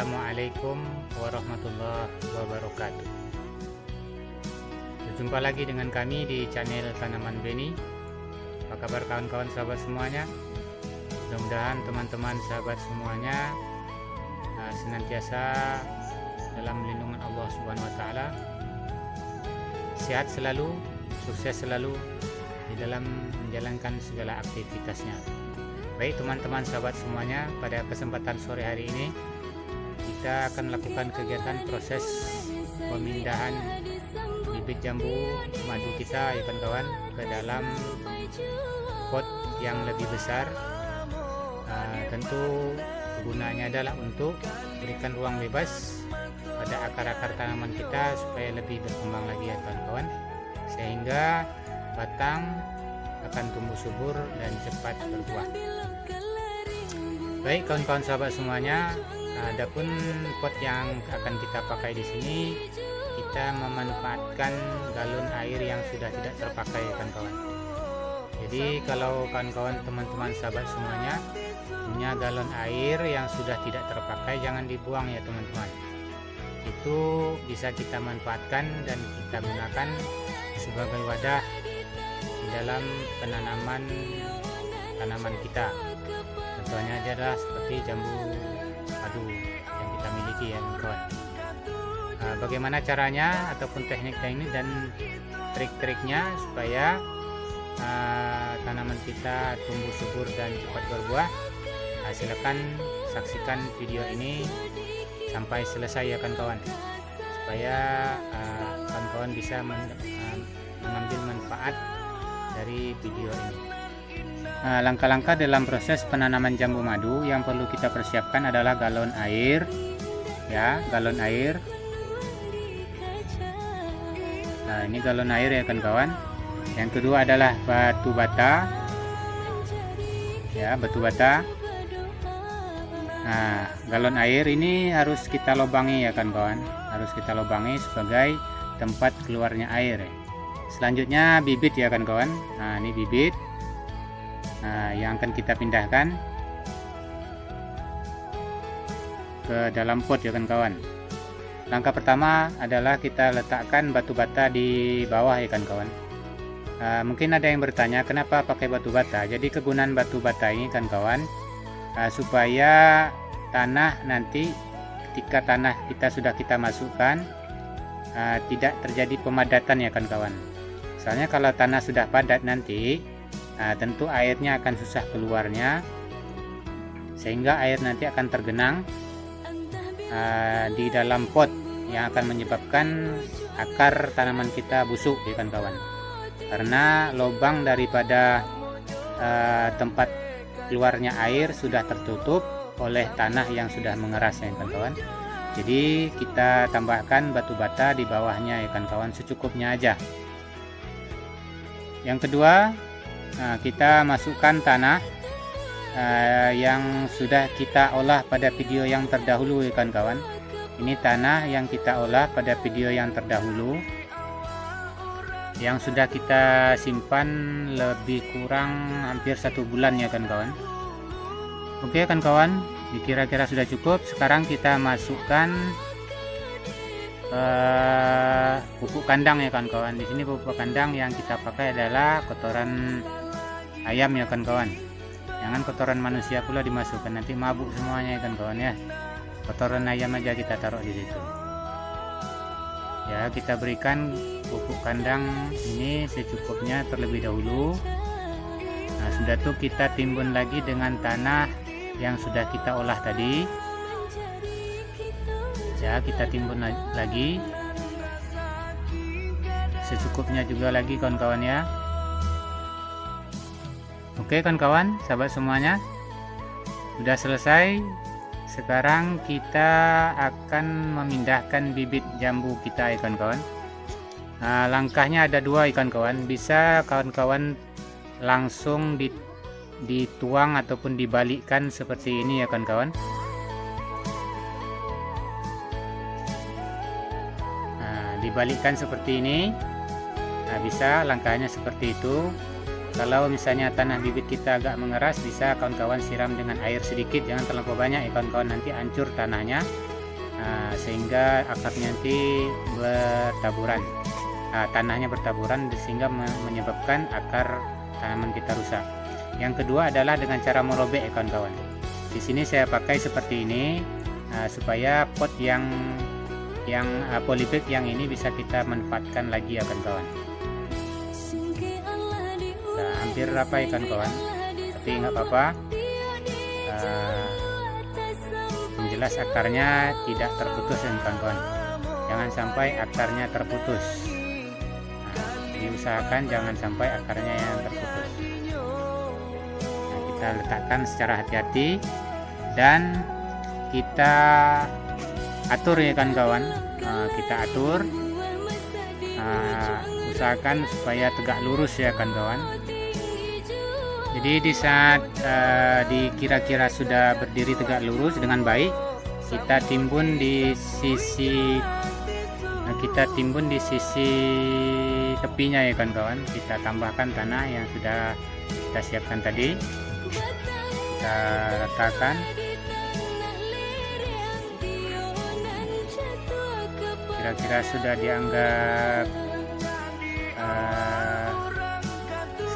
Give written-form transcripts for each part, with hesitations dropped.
Assalamualaikum warahmatullahi wabarakatuh. Berjumpa lagi dengan kami di channel Tanaman Beni. Apa kabar kawan-kawan sahabat semuanya? Mudah-mudahan teman-teman sahabat semuanya senantiasa dalam lindungan Allah Subhanahu wa taala. Sehat selalu, sukses selalu di dalam menjalankan segala aktivitasnya. Baik teman-teman sahabat semuanya, pada kesempatan sore hari ini kita akan lakukan kegiatan proses pemindahan bibit jambu madu kita ya kawan-kawan ke dalam pot yang lebih besar. Tentu gunanya adalah untuk berikan ruang bebas pada akar-akar tanaman kita supaya lebih berkembang lagi ya kawan-kawan, sehingga batang akan tumbuh subur dan cepat berbuah. Baik kawan-kawan sahabat semuanya, adapun pot yang akan kita pakai di sini, kita memanfaatkan galon air yang sudah tidak terpakai kawan-kawan. Jadi kalau kawan-kawan teman-teman sahabat semuanya punya galon air yang sudah tidak terpakai, jangan dibuang ya teman-teman. Itu bisa kita manfaatkan dan kita gunakan sebagai wadah di dalam penanaman tanaman kita. Contohnya adalah seperti jambu madu yang kita miliki ya kawan. Bagaimana caranya ataupun teknik-teknik dan trik-triknya supaya tanaman kita tumbuh subur dan cepat berbuah, silakan saksikan video ini sampai selesai ya kawan-kawan, supaya kawan-kawan bisa mengambil manfaat dari video ini. Langkah-langkah dalam proses penanaman jambu madu yang perlu kita persiapkan adalah galon air ya, galon air. Nah, ini galon air ya kawan-kawan. Yang kedua adalah batu bata ya, batu bata. Nah, galon air ini harus kita lubangi ya kawan-kawan, harus kita lubangi sebagai tempat keluarnya air ya. Selanjutnya bibit ya kawan-kawan. Nah, ini bibit yang akan kita pindahkan ke dalam pot ya kawan-kawan. Langkah pertama adalah kita letakkan batu bata di bawah ya kawan-kawan. Mungkin ada yang bertanya kenapa pakai batu bata. Jadi kegunaan batu bata ini kawan-kawan, supaya tanah nanti ketika tanah kita sudah kita masukkan tidak terjadi pemadatan ya kawan-kawan. Soalnya kalau tanah sudah padat nanti tentu airnya akan susah keluarnya, sehingga air nanti akan tergenang di dalam pot yang akan menyebabkan akar tanaman kita busuk ya kawan-kawan, karena lubang daripada tempat keluarnya air sudah tertutup oleh tanah yang sudah mengeras ya kawan-kawan. Jadi kita tambahkan batu bata di bawahnya ya kawan-kawan, secukupnya aja. Yang kedua, kita masukkan tanah yang sudah kita olah pada video yang terdahulu ya kawan-kawan. Ini tanah yang kita olah pada video yang terdahulu, yang sudah kita simpan lebih kurang hampir 1 bulan ya kawan-kawan. Oke kawan-kawan, kira-kira sudah cukup. Sekarang kita masukkan pupuk kandang ya kawan-kawan. Di sini pupuk kandang yang kita pakai adalah kotoran ayam ya kawan-kawan. Jangan kotoran manusia pula dimasukkan, nanti mabuk semuanya ya kawan-kawan ya. Kotoran ayam aja kita taruh di situ. Ya, kita berikan pupuk kandang ini secukupnya terlebih dahulu. Nah, sudah tuh kita timbun lagi dengan tanah yang sudah kita olah tadi. Ya, kita timbun lagi secukupnya juga lagi kawan-kawan ya. Oke kawan-kawan, sahabat semuanya, sudah selesai. Sekarang kita akan memindahkan bibit jambu kita ya kawan-kawan. Langkahnya ada dua ya kawan-kawan. Bisa kawan-kawan langsung dituang ataupun dibalikkan seperti ini ya kawan-kawan. Dibalikkan seperti ini. Bisa langkahnya seperti itu. Kalau misalnya tanah bibit kita agak mengeras, bisa kawan-kawan siram dengan air sedikit, jangan terlalu banyak ya kawan-kawan, nanti hancur tanahnya. sehingga akarnya nanti bertaburan, tanahnya bertaburan, sehingga menyebabkan akar tanaman kita rusak. Yang kedua adalah dengan cara merobek ya kawan-kawan. Di sini saya pakai seperti ini supaya pot yang polybag yang ini bisa kita manfaatkan lagi ya kawan-kawan. Hampir rata ya kawan-kawan, tapi nggak apa-apa. Yang jelas akarnya tidak terputus ya kawan-kawan. Jangan sampai akarnya terputus. Diusahakan jangan sampai akarnya yang terputus. Kita letakkan secara hati-hati dan kita atur ya kawan-kawan. Kita atur, usahakan supaya tegak lurus ya kawan-kawan. Jadi di saat kira-kira sudah berdiri tegak lurus dengan baik, kita timbun di sisi tepinya ya kawan-kawan. Kita tambahkan tanah yang sudah kita siapkan tadi, kita ratakan. Kira-kira sudah dianggap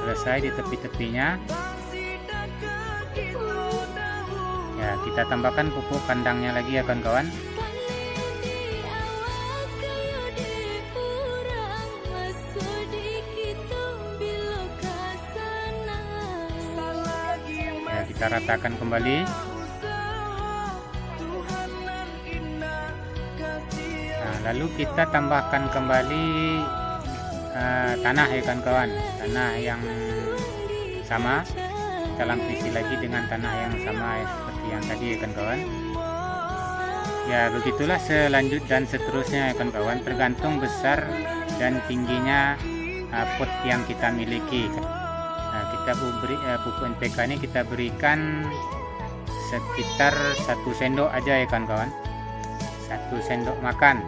selesai di tepi-tepinya. Ya, kita tambahkan pupuk kandangnya lagi ya kawan-kawan. Ya, kita ratakan kembali. Nah, lalu kita tambahkan kembali tanah ya kawan-kawan, tanah yang sama, kita lapisi lagi dengan tanah yang sama seperti yang tadi ya kawan-kawan. Ya, begitulah selanjut dan seterusnya ya kawan-kawan, tergantung besar dan tingginya pot yang kita miliki. Kita beri pupuk NPK ini kita berikan sekitar 1 sendok aja ya kawan-kawan, 1 sendok makan.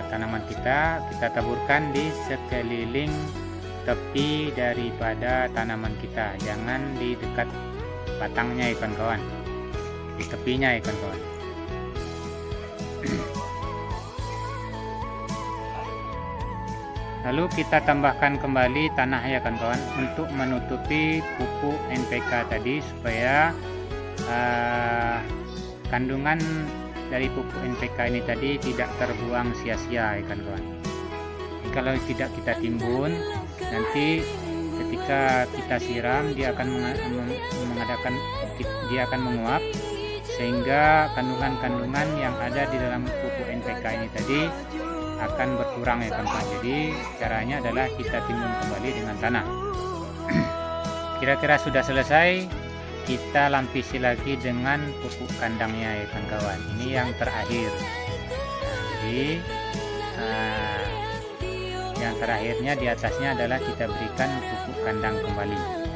Tanaman kita taburkan di sekeliling tepi daripada tanaman kita, jangan di dekat batangnya ya kawan-kawan, di tepinya ya kawan-kawan. Lalu kita tambahkan kembali tanah ya kawan-kawan untuk menutupi pupuk NPK tadi, supaya kandungan dari pupuk NPK ini tadi tidak terbuang sia-sia ya kawan-kawan. Kalau tidak kita timbun, nanti ketika kita siram dia akan menguap, sehingga kandungan-kandungan yang ada di dalam pupuk NPK ini tadi akan berkurang ya kawan-kawan. Jadi caranya adalah kita timbun kembali dengan tanah. Kira-kira sudah selesai, kita lampisi lagi dengan pupuk kandangnya ya kawan-kawan. Ini yang terakhir. Jadi yang terakhirnya di atasnya adalah kita berikan pupuk kandang kembali.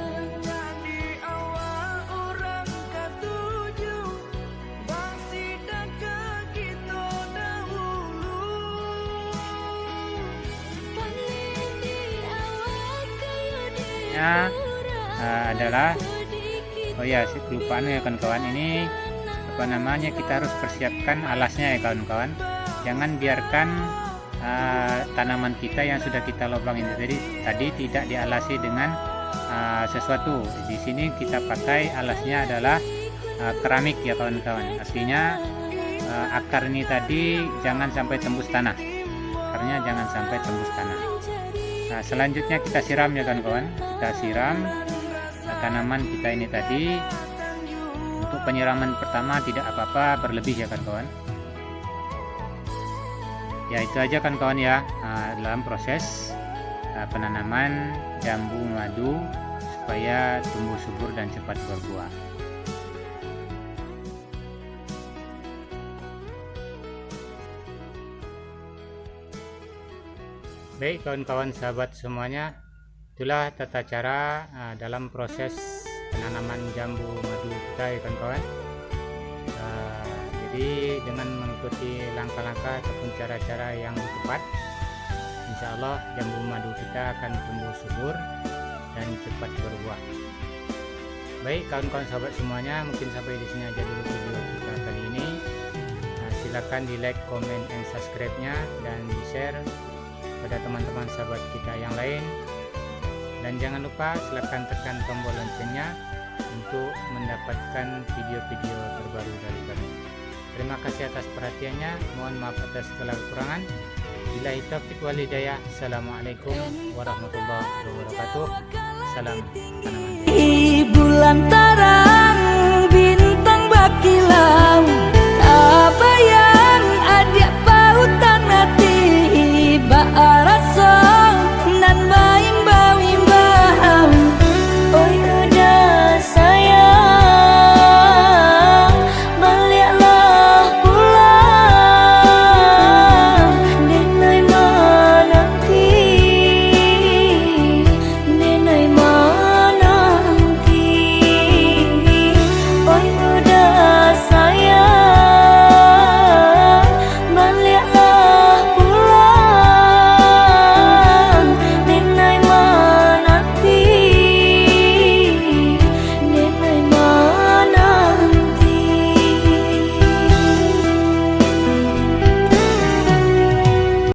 Adalah kelupaan ya kawan-kawan, ini kita harus persiapkan alasnya ya kawan-kawan. Jangan biarkan tanaman kita yang sudah kita lubang ini tadi tidak dialasi dengan sesuatu. Di sini kita pakai alasnya adalah keramik ya kawan-kawan. Artinya akar ini tadi jangan sampai tembus tanah, akarnya jangan sampai tembus tanah. Nah, selanjutnya kita siram ya kawan-kawan. Kita siram tanaman kita ini tadi. Untuk penyiraman pertama tidak apa-apa berlebih ya kawan-kawan. Ya, itu aja kawan-kawan ya, dalam proses penanaman jambu madu supaya tumbuh subur dan cepat berbuah. Baik kawan-kawan sahabat semuanya, itulah tata cara dalam proses penanaman jambu madu kita ya kawan-kawan. Jadi dengan mengikuti langkah-langkah ataupun cara-cara yang tepat, insya Allah jambu madu kita akan tumbuh subur dan cepat berbuah. Baik kawan-kawan sahabat semuanya, mungkin sampai di sini aja dulu video kita kali ini. silakan di like, comment, and subscribe-nya, dan di share pada teman-teman sahabat kita yang lain. Dan jangan lupa silakan tekan tombol loncengnya untuk mendapatkan video-video terbaru dari kami. Terima kasih atas perhatiannya. Mohon maaf atas segala kekurangan. Billahi taufiq wal hidayah. Assalamualaikum warahmatullahi wabarakatuh. Salam tanaman.